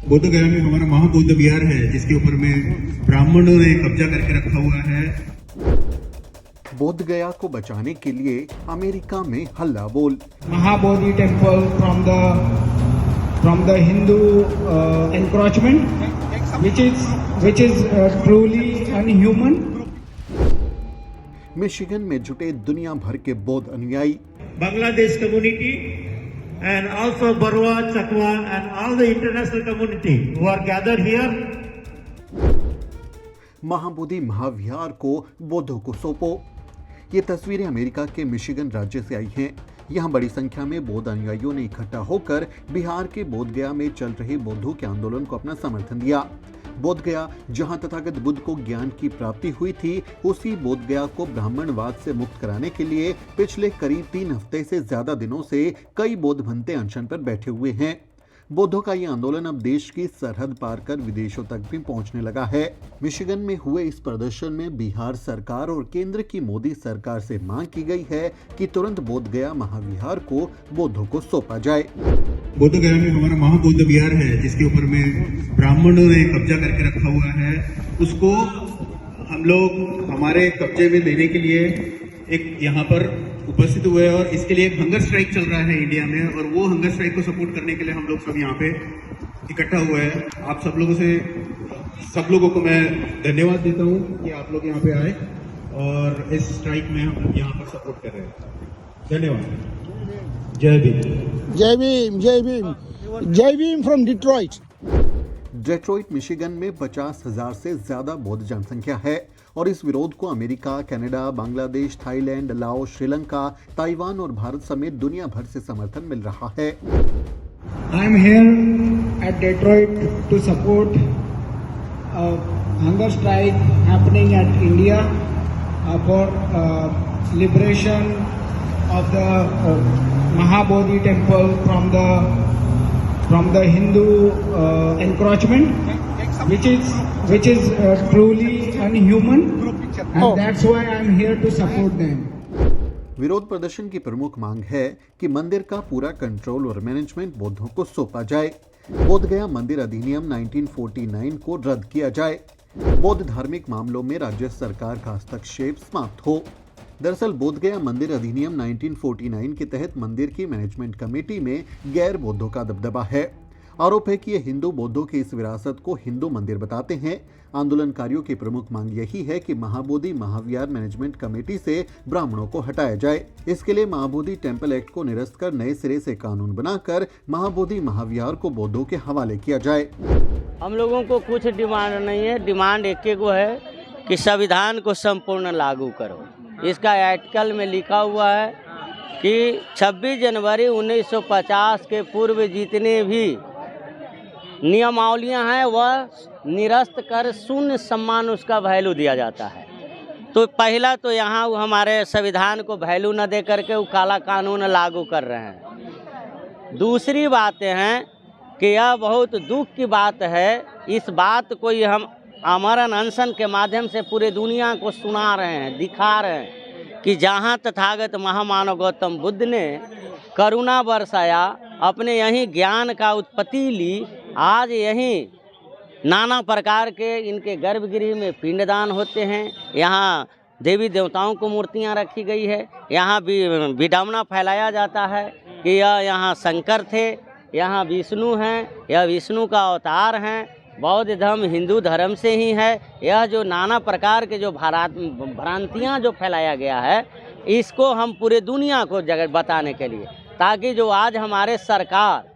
बोध गया में हमारा महाबौद्ध विहार है, जिसके ऊपर में ब्राह्मणों ने कब्जा करके रखा हुआ है। बोध गया को बचाने के लिए अमेरिका में हल्ला बोल। Mahabodhi temple from the Hindu encroachment, which is truly unhuman. Michigan में जुटे दुनिया भर के बौद्ध अनुयायी, Bangladesh community and also Barwa, Chakwan and all the international community who are gathered here. Mahabodhi महाविहार को बौद्धों को सौंपो। ये तस्वीरें अमेरिका के मिशिगन राज्य से आई हैं। यहाँ बड़ी संख्या में बौद्ध अनुयायियों ने इकट्ठा होकर बिहार के बोध गया में चल रहे बौद्धों के आंदोलन को अपना समर्थन दिया। बोध गया, जहाँ तथागत बुद्ध को ज्ञान की प्राप्ति हुई थी, उसी बोध गया को ब्राह्मणवाद से मुक्त कराने के लिए पिछले करीब 3 हफ्ते से ज्यादा दिनों से कई बौद्ध भंते अनशन पर बैठे हुए हैं। बौद्धों का ये आंदोलन अब देश की सरहद पार कर विदेशों तक भी पहुंचने लगा है। मिशिगन में हुए इस प्रदर्शन में बिहार सरकार और केंद्र की मोदी सरकार से मांग की गई है कि तुरंत बोध गया महाविहार को बौद्धों को सौंपा जाए। बोध गया में हमारा महाबौद्ध विहार है, जिसके ऊपर में ब्राह्मणों ने कब्जा करके रखा हुआ है, उसको हम लोग हमारे कब्जे में लेने के लिए एक यहाँ पर उपस्थित हुए और इसके लिए एक हंगर स्ट्राइक चल रहा है इंडिया में, और वो हंगर स्ट्राइक को सपोर्ट करने के लिए हम लोग सब यहाँ पे इकट्ठा हुए हैं। आप सब लोगों को मैं धन्यवाद देता हूँ कि आप लोग यहाँ पे आए और इस स्ट्राइक में हम लोग यहाँ पर सपोर्ट कर रहे हैं। धन्यवाद। जय Bhim. Jai Bhim, Jai Bhim, Jai Bhim from Detroit. Detroit Michigan में 50,000 से ज्यादा बौद्ध जनसंख्या है और इस विरोध को America, Canada, Bangladesh, Thailand, Laos, Sri Lanka, Taiwan और भारत समेत दुनिया भर से समर्थन मिल रहा है। I am here at Detroit to support a hunger strike happening at India for liberation of the Mahabodhi temple from the Hindu encroachment, which is truly unhuman, and that's why I am here to support them. विरोध प्रदर्शन की प्रमुख मांग है कि मंदिर का पूरा कंट्रोल और मैनेजमेंट बौद्धों को सौंपा जाए। बोध गया मंदिर अधिनियम 1949 को रद्द किया जाए। बौद्ध धार्मिक मामलों में राज्य सरकार का हस्तक्षेप समाप्त हो। दरअसल बोध गया मंदिर अधिनियम 1949 के तहत मंदिर की मैनेजमेंट कमेटी में गैर बौद्धों का दबदबा है। आरोप है कि ये हिंदू बौद्धों की इस विरासत को हिंदू मंदिर बताते हैं। आंदोलनकारियों की प्रमुख मांग यही है कि महाबोधि महाविहार मैनेजमेंट कमेटी से ब्राह्मणों को हटाया जाए। इसके लिए महाबोधि टेम्पल एक्ट को निरस्त कर नए सिरे से कानून बनाकर महाबोधि महाविहार को बौद्धों के हवाले किया जाए। हम लोगों को कुछ डिमांड नहीं है, डिमांड एक ही को है कि संविधान को संपूर्ण लागू करो। इसका आर्टिकल में लिखा हुआ है कि 26 जनवरी 1950 के पूर्व जितने भी नियमावलियां हैं वह निरस्त कर शून्य सम्मान उसका वैल्यू दिया जाता है। तो पहला तो यहाँ वो हमारे संविधान को वैल्यू न दे करके वो काला कानून लागू कर रहे हैं। दूसरी बातें हैं कि यह बहुत दुख की बात है। इस बात को हम आमरण अनशन के माध्यम से पूरे दुनिया को सुना रहे हैं, दिखा रहे हैं कि जहाँ तथागत महामानव गौतम बुद्ध ने करुणा बरसाया, अपने यहीं ज्ञान का उत्पत्ति ली, आज यहीं नाना प्रकार के इनके गर्भगृह में पिंडदान होते हैं। यहाँ देवी देवताओं को मूर्तियाँ रखी गई है। यहाँ विडंबना फैलाया जाता है कि यह यहाँ शंकर थे, यहाँ विष्णु हैं, यह विष्णु का अवतार हैं। बौद्ध धर्म हिंदू धर्म से ही है। यह जो नाना प्रकार के जो भ्रांतियाँ जो फैलाया गया है, इसको हम पूरे दुनिया को जगह बताने के लिए, ताकि जो आज हमारे सरकार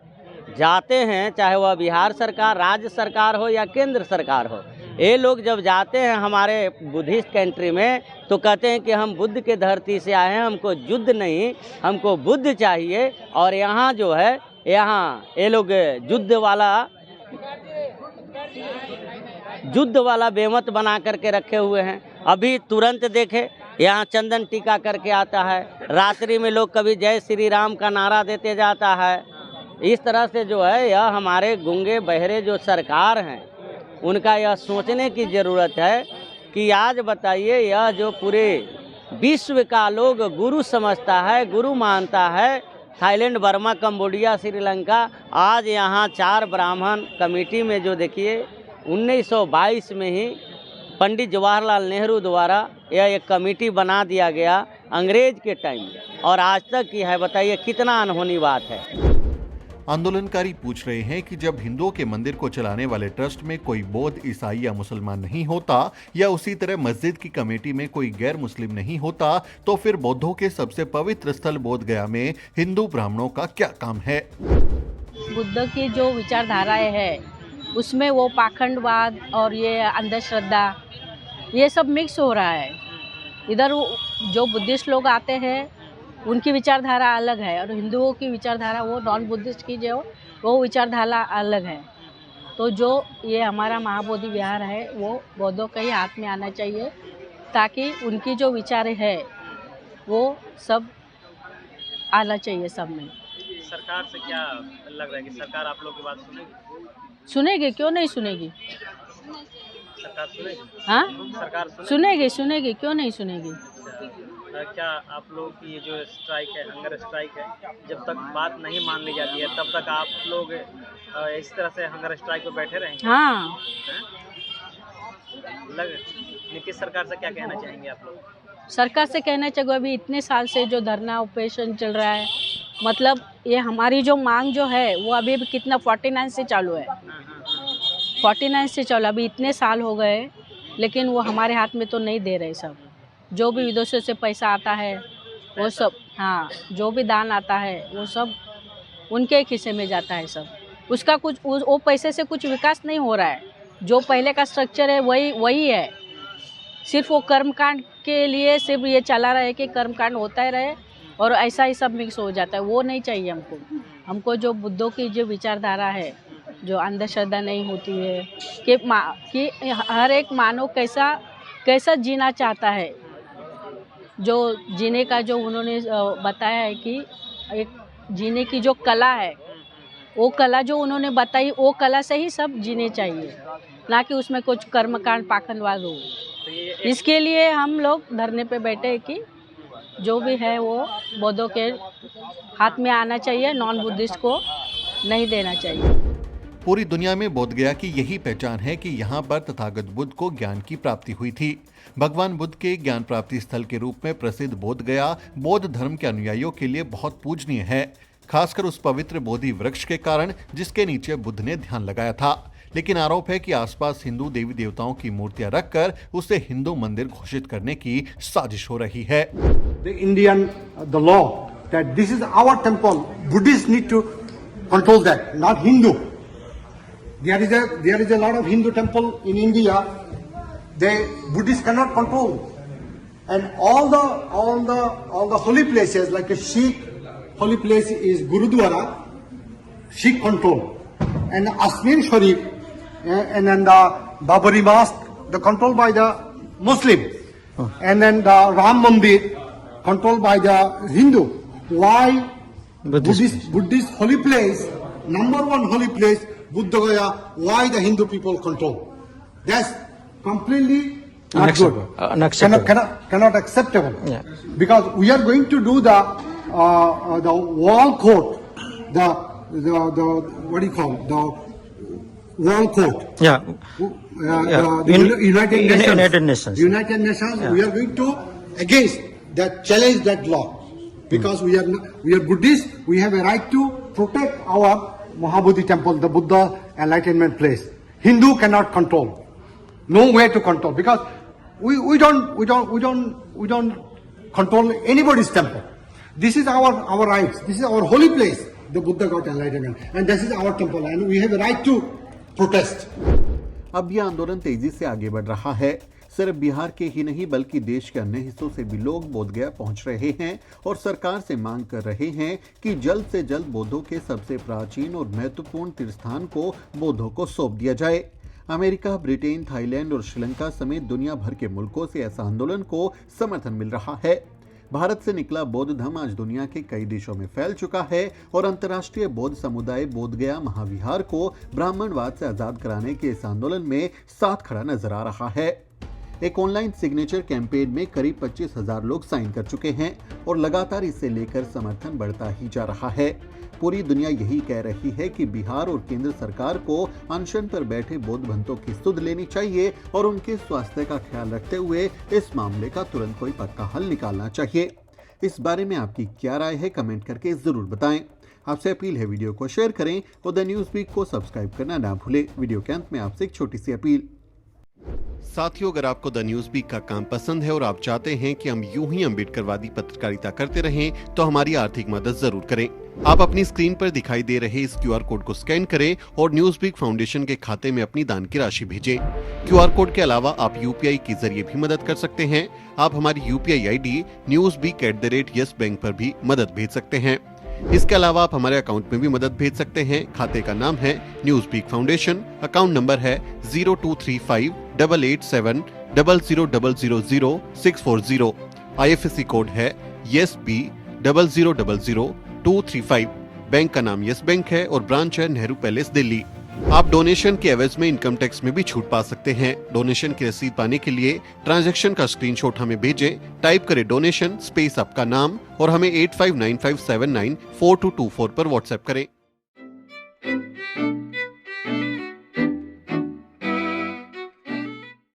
जाते हैं, चाहे वह बिहार सरकार, राज्य सरकार हो या केंद्र सरकार हो, ये लोग जब जाते हैं हमारे बुद्धिस्ट कंट्री में तो कहते हैं कि हम बुद्ध के धरती से आए हैं, हमको युद्ध नहीं, हमको बुद्ध चाहिए। और यहाँ जो है, यहाँ ये लोग युद्ध वाला बेमत बना करके रखे हुए हैं। अभी तुरंत देखे यहाँ चंदन टीका करके आता है, रात्रि में लोग कभी जय श्री राम का नारा देते जाता है। इस तरह से जो है यह हमारे गूंगे बहरे जो सरकार हैं उनका यह सोचने की ज़रूरत है कि आज बताइए, यह जो पूरे विश्व का लोग गुरु समझता है, गुरु मानता है, थाईलैंड, बर्मा, कंबोडिया, श्रीलंका। आज यहाँ 4 ब्राह्मण कमेटी में जो देखिए 1922 में ही पंडित जवाहरलाल नेहरू द्वारा यह एक कमेटी बना दिया गया अंग्रेज के टाइम में, और आज तक की है। बताइए कितना अनहोनी बात है। आंदोलनकारी पूछ रहे हैं कि जब हिंदुओं के मंदिर को चलाने वाले ट्रस्ट में कोई बौद्ध, ईसाई या मुसलमान नहीं होता, या उसी तरह मस्जिद की कमेटी में कोई गैर मुस्लिम नहीं होता, तो फिर बौद्धों के सबसे पवित्र स्थल बोध गया में हिंदू ब्राह्मणों का क्या काम है? बुद्ध की जो विचारधाराएं है उसमें वो पाखंडवाद और ये अंधश्रद्धा ये सब मिक्स हो रहा है। इधर जो बुद्धिस्ट लोग आते हैं उनकी विचारधारा अलग है, और हिंदुओं की विचारधारा वो नॉन बुद्धिस्ट की जो वो विचारधारा अलग है। तो जो ये हमारा महाबोधि विहार है वो बौद्धों के ही हाथ में आना चाहिए, ताकि उनकी जो विचार है वो सब आना चाहिए सब में। सरकार से क्या लग रहा है कि सरकार आप लोग की बात सुनेगी? सुनेगी, क्यों नहीं सुनेगी? सरकार सुनेगी? हाँ, सरकार सुनेगी, क्यों नहीं सुनेगी? क्या आप लोग की ये जो स्ट्राइक है, हंगर स्ट्राइक है, जब तक बात नहीं मान ली जाती है तब तक आप लोग इस तरह से हंगर स्ट्राइक पे बैठे रहेंगे? हाँ। नीतीश सरकार से क्या कहना चाहेंगे आप लोग? सरकार से कहना चाहिए, अभी इतने साल से जो धरना ऑपरेशन चल रहा है, मतलब ये हमारी जो मांग जो है वो अभी भी कितना 49 से चालू है, 49 से चालू, अभी इतने साल हो गए, लेकिन वो हमारे हाथ में तो नहीं दे रहे। सब जो भी विदेशों से पैसा आता है वो सब, हाँ, जो भी दान आता है वो सब उनके हिस्से में जाता है सब। उसका कुछ वो पैसे से कुछ विकास नहीं हो रहा है। जो पहले का स्ट्रक्चर है वही है। सिर्फ वो कर्मकांड के लिए सिर्फ ये चला रहा है कि कर्मकांड होता ही रहे, और ऐसा ही सब मिक्स हो जाता है। वो नहीं चाहिए हमको। हमको जो बुद्धों की जो विचारधारा है, जो अंधश्रद्धा नहीं होती है, कि हर एक मानव कैसा जीना चाहता है, जो जीने का जो उन्होंने बताया है कि एक जीने की जो कला है, वो कला जो उन्होंने बताई, वो कला से ही सब जीने चाहिए, ना कि उसमें कुछ कर्मकांड पाखंडवाद हो। इसके लिए हम लोग धरने पे बैठे हैं कि जो भी है वो बौद्धों के हाथ में आना चाहिए, नॉन बुद्धिस्ट को नहीं देना चाहिए। पूरी दुनिया में बोध गया की यही पहचान है कि यहाँ पर तथागत बुद्ध को ज्ञान की प्राप्ति हुई थी। भगवान बुद्ध के ज्ञान प्राप्ति स्थल के रूप में प्रसिद्ध बोध गया बौद्ध धर्म के अनुयायियों के लिए बहुत पूजनीय है, खासकर उस पवित्र बोधि वृक्ष के कारण जिसके नीचे बुद्ध ने ध्यान लगाया था। लेकिन आरोप है कि आसपास हिंदू देवी देवताओं की मूर्तियां रखकर उसे हिंदू मंदिर घोषित करने की साजिश हो रही है। The law that this is our temple, Buddhists need to control that, not Hindu. There is a lot of Hindu temple in India. Buddhists cannot control, and all the holy places, like a Sikh holy place is Gurudwara, Sikh control, and Asmin Sharif, and then the Babari Mosque, the controlled by the Muslim, and then the Ram Mandir controlled by the Hindu. Why Buddhist holy place, number one holy place, Buddha Gaya, why the Hindu people control? That's completely not good. Unacceptable. Cannot acceptable. Yeah. Because we are going to do the wall court, the what do you call it? The wall court. Yeah. The United Nations. United Nations. United Nations. Yeah. We are going to against that, challenge that law, because we are Buddhists. We have a right to protect our Mahabodhi temple, the Buddha enlightenment place. Hindu cannot control. No way to control, because we don't control anybody's temple. This is our rights. This is our holy place. The Buddha got enlightenment, and this is our temple, and we have a right to protest. अब यह आंदोलन तेजी से आगे बढ़ रहा है। सिर्फ बिहार के ही नहीं बल्कि देश के अन्य हिस्सों से भी लोग बोधगया पहुंच रहे हैं और सरकार से मांग कर रहे हैं कि जल्द से जल्द बौद्धों के सबसे प्राचीन और महत्वपूर्ण तीर्थस्थान को बौद्धों को सौंप दिया जाए। अमेरिका, ब्रिटेन, थाईलैंड और श्रीलंका समेत दुनिया भर के मुल्कों से ऐसा आंदोलन को समर्थन मिल रहा है। भारत से निकला बौद्ध धर्म आज दुनिया के कई देशों में फैल चुका है और अंतर्राष्ट्रीय बौद्ध समुदाय बोधगया महाविहार को ब्राह्मणवाद से आजाद कराने के इस आंदोलन में साथ खड़ा नजर आ रहा है। एक ऑनलाइन सिग्नेचर कैंपेन में करीब 25,000 लोग साइन कर चुके हैं और लगातार इसे लेकर समर्थन बढ़ता ही जा रहा है। पूरी दुनिया यही कह रही है कि बिहार और केंद्र सरकार को अनशन पर बैठे बौद्ध भंतों की सुध लेनी चाहिए और उनके स्वास्थ्य का ख्याल रखते हुए इस मामले का तुरंत कोई पक्का हल निकालना चाहिए। इस बारे में आपकी क्या राय है, कमेंट करके जरूर बताएं। आपसे अपील है वीडियो को शेयर करें और द न्यूज़ वीक को सब्सक्राइब करना ना भूलें। वीडियो के अंत में आपसे एक छोटी सी अपील। साथियों, अगर आपको द न्यूज़ वीक का काम पसंद है और आप चाहते हैं कि हम यूं ही अम्बेडकरवादी पत्रकारिता करते रहें, तो हमारी आर्थिक मदद जरूर करें। आप अपनी स्क्रीन पर दिखाई दे रहे इस QR कोड को स्कैन करें और न्यूज़ वीक फाउंडेशन के खाते में अपनी दान की राशि भेजें। QR कोड के अलावा आप UPI के जरिए भी मदद कर सकते हैं। आप हमारी UPI ID newsweek@YesBank पर भी मदद भेज सकते हैं। इसके अलावा आप हमारे अकाउंट में भी मदद भेज सकते हैं। खाते का नाम है Newsweek foundation, account number है 02358800000640। IFSC कोड है YesB000235। बैंक का नाम यस बैंक है और ब्रांच है नेहरू पैलेस, दिल्ली। आप डोनेशन के एवज में इनकम टैक्स में भी छूट पा सकते हैं। डोनेशन की रसीद पाने के लिए ट्रांजैक्शन का स्क्रीनशॉट हमें भेजें। टाइप करें डोनेशन स्पेस आपका नाम और हमें 8595794224 पर व्हाट्सएप करें।